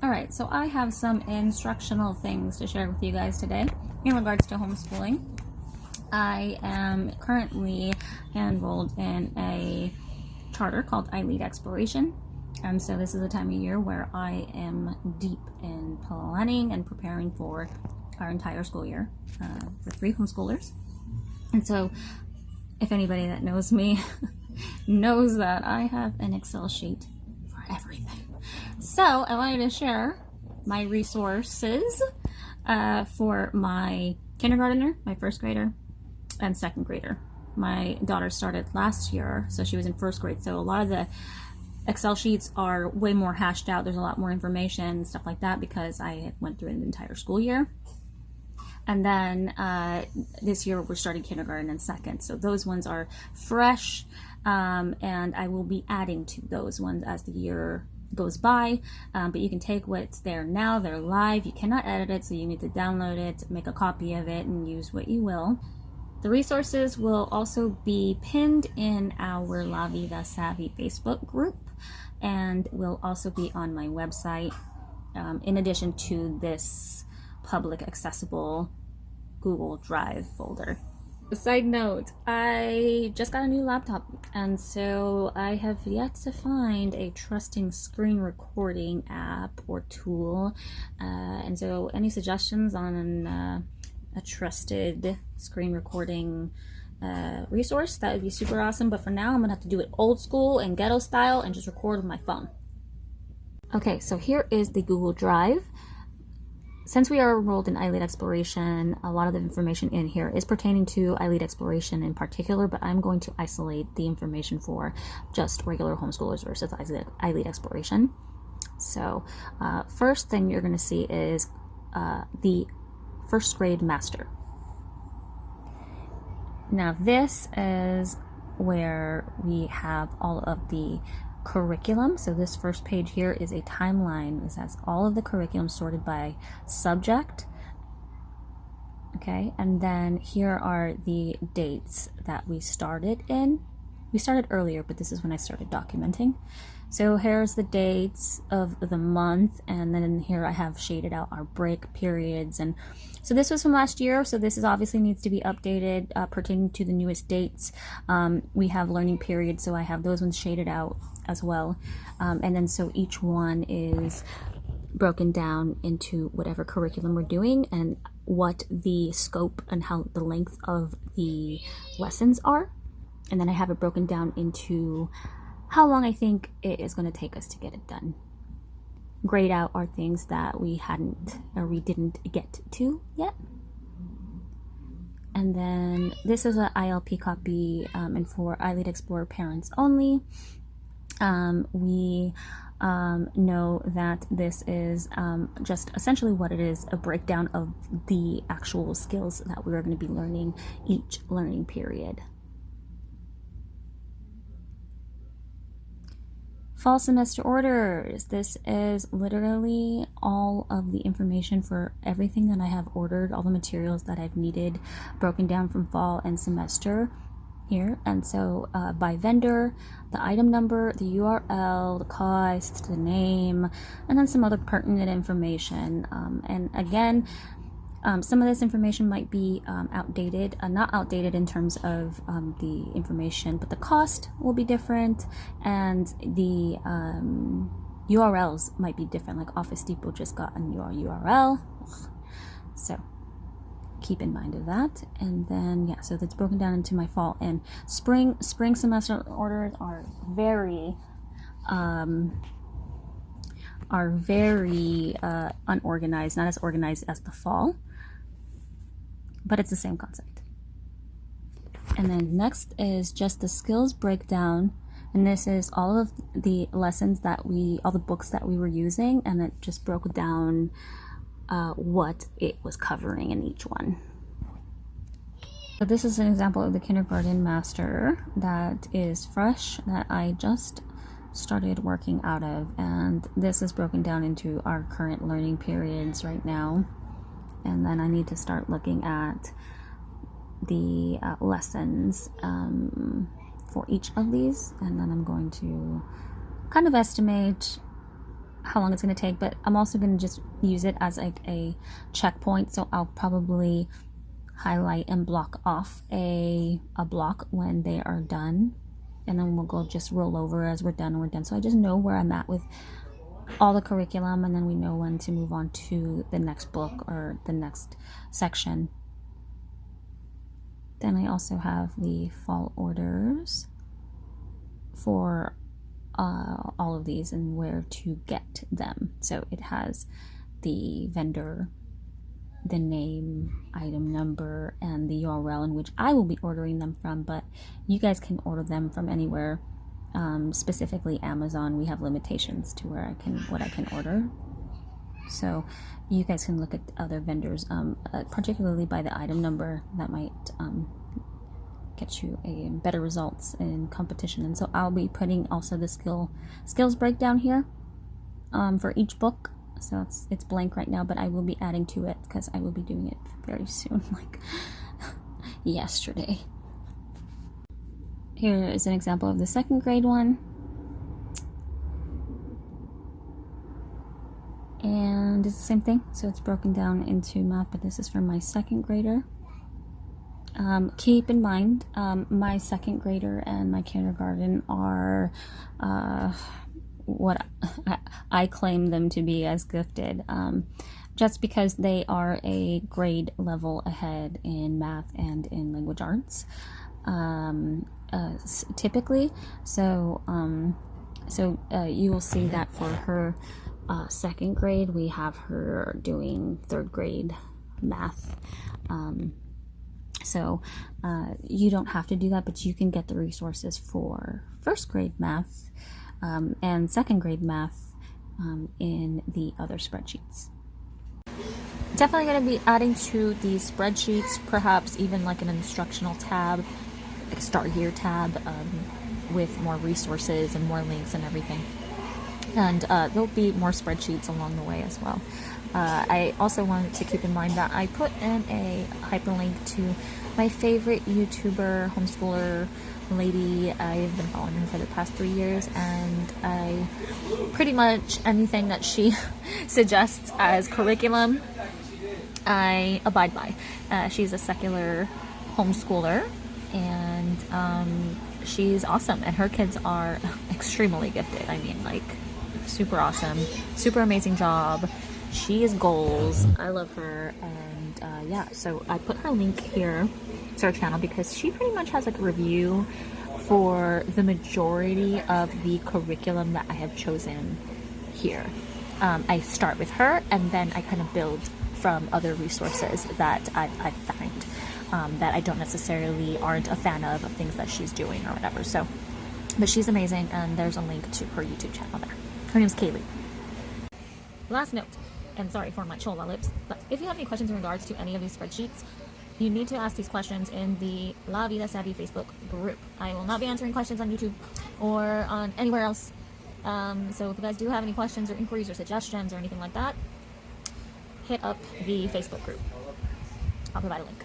All right, so I have some instructional things to share with you guys today in regards to homeschooling. I am currently enrolled in a charter called I Lead Exploration. And so this is a time of year where I am deep in planning and preparing for our entire school year for 3 homeschoolers. And so if anybody that knows me knows that I have an Excel sheet for everything. So I wanted to share my resources for my kindergartner, my first grader, and second grader. My daughter started last year, so she was in first grade. So a lot of the Excel sheets are way more hashed out. There's a lot more information, stuff like that, because I went through an entire school year. And then this year we're starting kindergarten and second. So those ones are fresh, and I will be adding to those ones as the year goes by. But you can take what's there now. They're live. You cannot edit it, so you need to download it, make a copy of it, and use what you will. The resources will also be pinned in our La Vida Savvy Facebook group, and will also be on my website, in addition to this public accessible Google Drive folder. Side note, I just got a new laptop, and so I have yet to find a trusting screen recording app or tool, and so any suggestions on a trusted screen recording resource, that would be super awesome. But for now, I'm gonna have to do it old school and ghetto style and just record with my phone. Okay, so here is the Google Drive. Since we are enrolled in I Lead Exploration, a lot of the information in here is pertaining to I Lead Exploration in particular, but I'm going to isolate the information for just regular homeschoolers versus I Lead Exploration. So first thing you're going to see is the first grade master. Now this is where we have all of the curriculum. So this first page here is a timeline. This has all of the curriculum sorted by subject. Okay, and then here are the dates that we started in. We started earlier, but this is when I started documenting. So here's the dates of the month, and then here I have shaded out our break periods. And so this was from last year, so this is obviously needs to be updated pertaining to the newest dates. We have learning periods, so I have those ones shaded out as well. And then so each one is broken down into whatever curriculum we're doing and what the scope and how the length of the lessons are. And then I have it broken down into how long I think it is going to take us to get it done. Grayed out are things that we didn't get to yet. And then this is an ILP copy, and for I Lead Explorer parents only. We know that this is just essentially what it is, a breakdown of the actual skills that we're going to be learning each learning period. Fall semester orders. This is literally all of the information for everything that I have ordered, all the materials that I've needed, broken down from fall and semester here. And so by vendor, the item number, the URL, the cost, the name, and then some other pertinent information. And again, some of this information might be outdated, not outdated in terms of the information, but the cost will be different, and the URLs might be different. Like Office Depot just got a new URL, so keep in mind of that. And then yeah, so that's broken down into my fall and spring semester orders are very unorganized, not as organized as the fall, but it's the same concept. And then next is just the skills breakdown, and this is all of the lessons that all the books that we were using, and it just broke down what it was covering in each one. So this is an example of the kindergarten master that is fresh, that I just started working out of, and this is broken down into our current learning periods right now. And then I need to start looking at the lessons for each of these, and then I'm going to kind of estimate how long it's going to take, but I'm also going to just use it as like a checkpoint. So I'll probably highlight and block off a block when they are done, and then we'll go just roll over as we're done. So I just know where I'm at with all the curriculum, and then we know when to move on to the next book or the next section. Then I also have the fall orders for all of these and where to get them. So it has the vendor, the name, item number, and the URL in which I will be ordering them from, but you guys can order them from anywhere. Specifically Amazon, we have limitations to where what I can order. So you guys can look at other vendors, particularly by the item number. That might get you a better results in competition. And so I'll be putting also the skills breakdown here for each book. So it's blank right now, but I will be adding to it because I will be doing it very soon, like yesterday. Here is an example of the second grade one. And it's the same thing. So it's broken down into math, but this is for my second grader. Keep in mind, my second grader and my kindergarten are what I claim them to be as gifted, just because they are a grade level ahead in math and in language arts, typically. So you will see that for her second grade, we have her doing third grade math. So you don't have to do that, but you can get the resources for first grade math and second grade math in the other spreadsheets. Definitely going to be adding to these spreadsheets, perhaps even like an instructional tab, like a start here tab, with more resources and more links and everything. And there'll be more spreadsheets along the way as well. I also wanted to keep in mind that I put in a hyperlink to my favorite YouTuber, homeschooler lady. I've been following her for the past 3 years, and I pretty much anything that she suggests as curriculum, I abide by. She's a secular homeschooler, and she's awesome, and her kids are extremely gifted. I mean, like, super awesome, super amazing job. She is goals. I love her. And yeah, so I put her link here to her channel because she pretty much has like a review for the majority of the curriculum that I have chosen here. I start with her, and then I kind of build from other resources that I find that I don't necessarily aren't a fan of things that she's doing or whatever. So, but she's amazing, and there's a link to her YouTube channel there. Her name's Kaylee. Last note, and sorry for my chola lips, but if you have any questions in regards to any of these spreadsheets, you need to ask these questions in the La Vida Savvy Facebook group. I will not be answering questions on YouTube or on anywhere else. So if you guys do have any questions or inquiries or suggestions or anything like that, hit up the Facebook group. I'll provide a link.